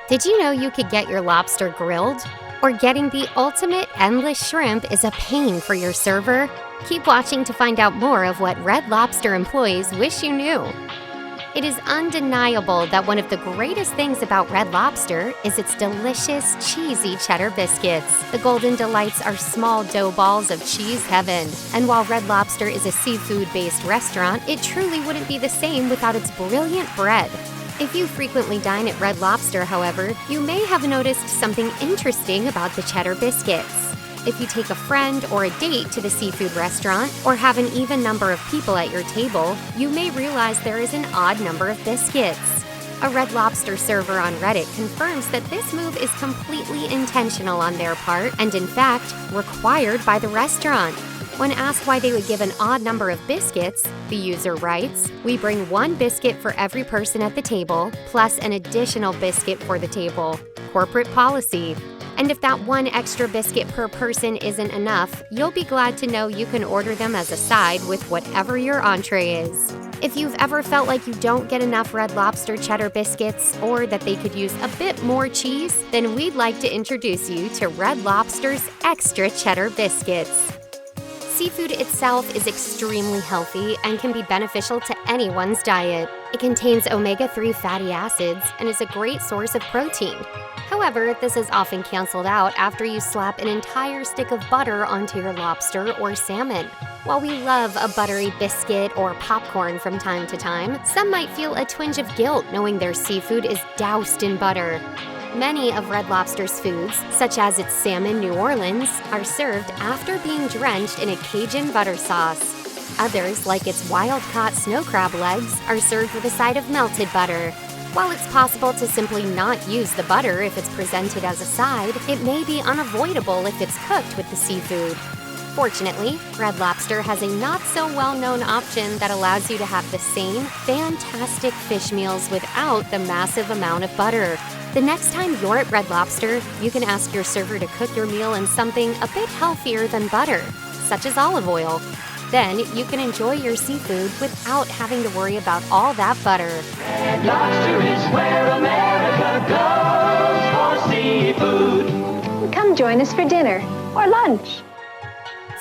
Did you know you could get your lobster grilled? Or getting the ultimate endless shrimp is a pain for your server? Keep watching to find out more of what Red Lobster employees wish you knew. It is undeniable that one of the greatest things about Red Lobster is its delicious, cheesy cheddar biscuits. The Golden Delights are small dough balls of cheese heaven. And while Red Lobster is a seafood-based restaurant, it truly wouldn't be the same without its brilliant bread. If you frequently dine at Red Lobster, however, you may have noticed something interesting about the cheddar biscuits. If you take a friend or a date to the seafood restaurant, or have an even number of people at your table, you may realize there is an odd number of biscuits. A Red Lobster server on Reddit confirms that this move is completely intentional on their part and, in fact, required by the restaurant. When asked why they would give an odd number of biscuits, the user writes, "We bring one biscuit for every person at the table, plus an additional biscuit for the table. Corporate policy. And if that one extra biscuit per person isn't enough, you'll be glad to know you can order them as a side with whatever your entree is." If you've ever felt like you don't get enough Red Lobster cheddar biscuits, or that they could use a bit more cheese, then we'd like to introduce you to Red Lobster's extra cheddar biscuits. Seafood itself is extremely healthy and can be beneficial to anyone's diet. It contains omega-3 fatty acids and is a great source of protein. However, this is often canceled out after you slap an entire stick of butter onto your lobster or salmon. While we love a buttery biscuit or popcorn from time to time, some might feel a twinge of guilt knowing their seafood is doused in butter. Many of Red Lobster's foods, such as its salmon New Orleans, are served after being drenched in a Cajun butter sauce. Others, like its wild-caught snow crab legs, are served with a side of melted butter. While it's possible to simply not use the butter if it's presented as a side, it may be unavoidable if it's cooked with the seafood. Fortunately, Red Lobster has a not-so-well-known option that allows you to have the same fantastic fish meals without the massive amount of butter. The next time you're at Red Lobster, you can ask your server to cook your meal in something a bit healthier than butter, such as olive oil. Then you can enjoy your seafood without having to worry about all that butter. Red Lobster is where America goes for seafood. Come join us for dinner or lunch.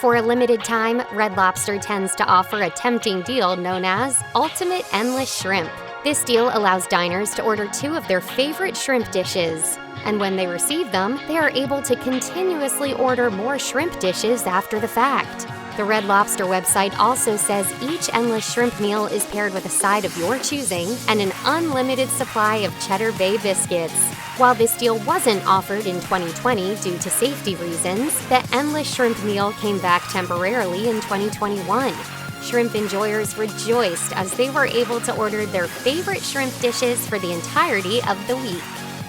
For a limited time, Red Lobster tends to offer a tempting deal known as Ultimate Endless Shrimp. This deal allows diners to order 2 of their favorite shrimp dishes. And when they receive them, they are able to continuously order more shrimp dishes after the fact. The Red Lobster website also says each endless shrimp meal is paired with a side of your choosing and an unlimited supply of Cheddar Bay biscuits. While this deal wasn't offered in 2020 due to safety reasons, the endless shrimp meal came back temporarily in 2021. Shrimp enjoyers rejoiced as they were able to order their favorite shrimp dishes for the entirety of the week.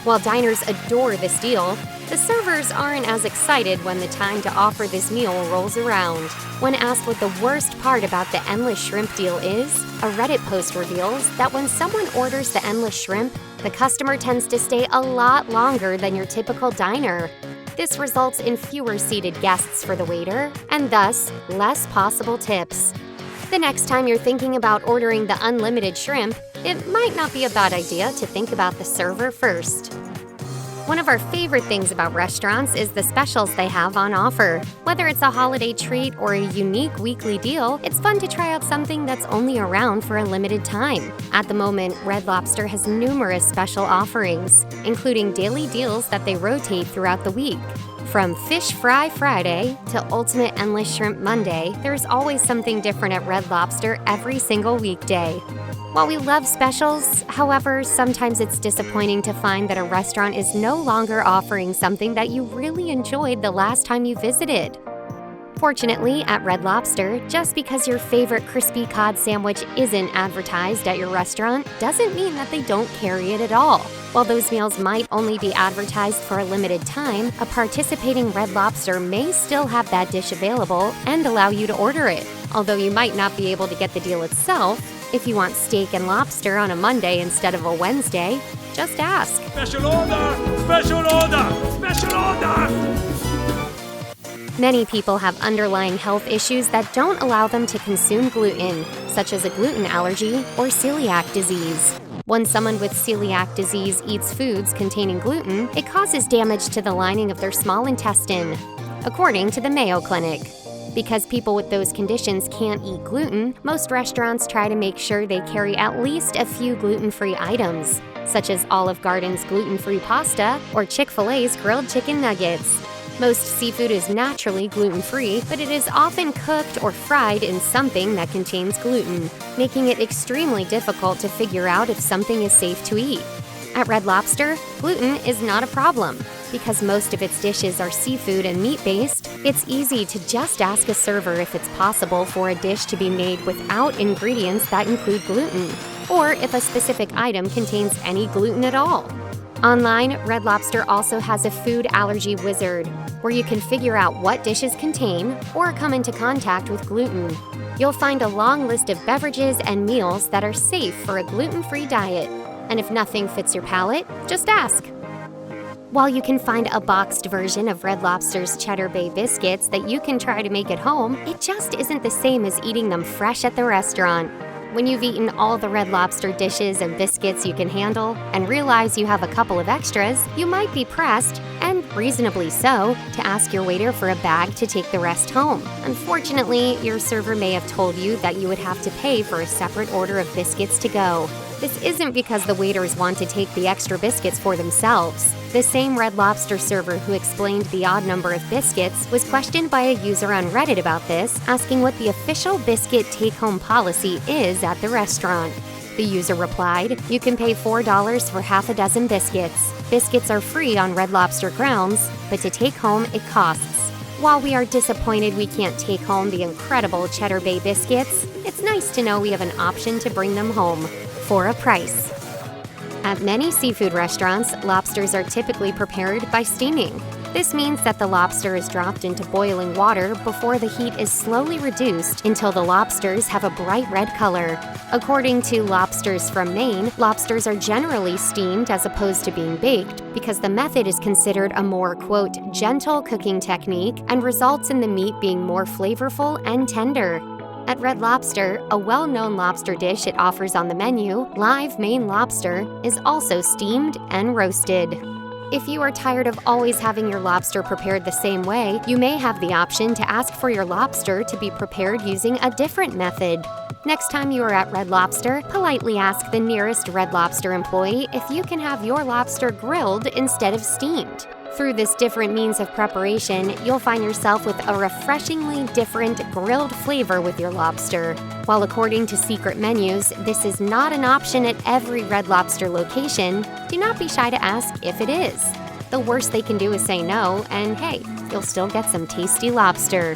While diners adore this deal, the servers aren't as excited when the time to offer this meal rolls around. When asked what the worst part about the endless shrimp deal is, a Reddit post reveals that when someone orders the endless shrimp, the customer tends to stay a lot longer than your typical diner. This results in fewer seated guests for the waiter, and thus, less possible tips. The next time you're thinking about ordering the unlimited shrimp, it might not be a bad idea to think about the server first. One of our favorite things about restaurants is the specials they have on offer. Whether it's a holiday treat or a unique weekly deal, it's fun to try out something that's only around for a limited time. At the moment, Red Lobster has numerous special offerings, including daily deals that they rotate throughout the week. From Fish Fry Friday to Ultimate Endless Shrimp Monday, there's always something different at Red Lobster every single weekday. While we love specials, however, sometimes it's disappointing to find that a restaurant is no longer offering something that you really enjoyed the last time you visited. Fortunately, at Red Lobster, just because your favorite crispy cod sandwich isn't advertised at your restaurant doesn't mean that they don't carry it at all. While those meals might only be advertised for a limited time, a participating Red Lobster may still have that dish available and allow you to order it. Although you might not be able to get the deal itself, if you want steak and lobster on a Monday instead of a Wednesday, just ask. Special order! Special order! Special order! Many people have underlying health issues that don't allow them to consume gluten, such as a gluten allergy or celiac disease. When someone with celiac disease eats foods containing gluten, it causes damage to the lining of their small intestine, according to the Mayo Clinic. Because people with those conditions can't eat gluten, most restaurants try to make sure they carry at least a few gluten-free items, such as Olive Garden's gluten-free pasta or Chick-fil-A's grilled chicken nuggets. Most seafood is naturally gluten-free, but it is often cooked or fried in something that contains gluten, making it extremely difficult to figure out if something is safe to eat. At Red Lobster, gluten is not a problem. Because most of its dishes are seafood and meat-based, it's easy to just ask a server if it's possible for a dish to be made without ingredients that include gluten, or if a specific item contains any gluten at all. Online, Red Lobster also has a food allergy wizard, where you can figure out what dishes contain or come into contact with gluten. You'll find a long list of beverages and meals that are safe for a gluten-free diet. And if nothing fits your palate, just ask. While you can find a boxed version of Red Lobster's Cheddar Bay biscuits that you can try to make at home, it just isn't the same as eating them fresh at the restaurant. When you've eaten all the Red Lobster dishes and biscuits you can handle and realize you have a couple of extras, you might be pressed, and reasonably so, to ask your waiter for a bag to take the rest home. Unfortunately, your server may have told you that you would have to pay for a separate order of biscuits to go. This isn't because the waiters want to take the extra biscuits for themselves. The same Red Lobster server who explained the odd number of biscuits was questioned by a user on Reddit about this, asking what the official biscuit take-home policy is at the restaurant. The user replied, "You can pay $4 for half a dozen biscuits. Biscuits are free on Red Lobster grounds, but to take home it costs." While we are disappointed we can't take home the incredible Cheddar Bay biscuits, it's nice to know we have an option to bring them home for a price. At many seafood restaurants, lobsters are typically prepared by steaming. This means that the lobster is dropped into boiling water before the heat is slowly reduced until the lobsters have a bright red color. According to Lobsters from Maine, lobsters are generally steamed as opposed to being baked because the method is considered a more, quote, gentle cooking technique and results in the meat being more flavorful and tender. At Red Lobster, a well-known lobster dish it offers on the menu, live Maine lobster, is also steamed and roasted. If you are tired of always having your lobster prepared the same way, you may have the option to ask for your lobster to be prepared using a different method. Next time you are at Red Lobster, politely ask the nearest Red Lobster employee if you can have your lobster grilled instead of steamed. Through this different means of preparation, you'll find yourself with a refreshingly different grilled flavor with your lobster. While according to secret menus, this is not an option at every Red Lobster location, do not be shy to ask if it is. The worst they can do is say no, and hey, you'll still get some tasty lobster.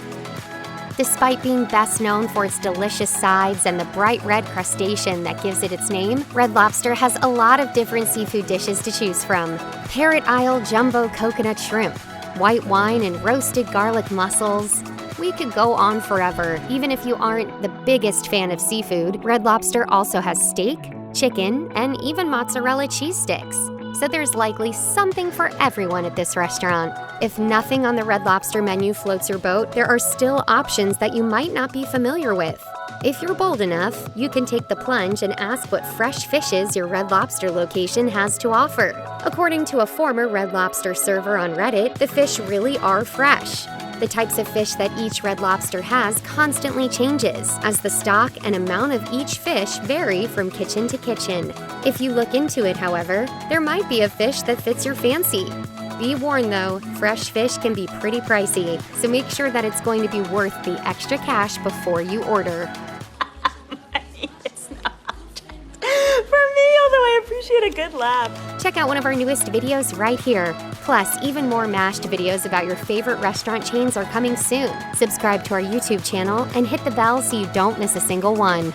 Despite being best known for its delicious sides and the bright red crustacean that gives it its name, Red Lobster has a lot of different seafood dishes to choose from. Parrot Isle jumbo coconut shrimp, white wine and roasted garlic mussels. We could go on forever. Even if you aren't the biggest fan of seafood, Red Lobster also has steak, chicken, and even mozzarella cheese sticks. So there's likely something for everyone at this restaurant. If nothing on the Red Lobster menu floats your boat, there are still options that you might not be familiar with. If you're bold enough, you can take the plunge and ask what fresh fishes your Red Lobster location has to offer. According to a former Red Lobster server on Reddit, the fish really are fresh. The types of fish that each Red Lobster has constantly changes, as the stock and amount of each fish vary from kitchen to kitchen. If you look into it, however, there might be a fish that fits your fancy. Be warned though, fresh fish can be pretty pricey, so make sure that it's going to be worth the extra cash before you order. It's not. For me, although I appreciate a good laugh. Check out one of our newest videos right here. Plus, even more mashed videos about your favorite restaurant chains are coming soon. Subscribe to our YouTube channel and hit the bell so you don't miss a single one.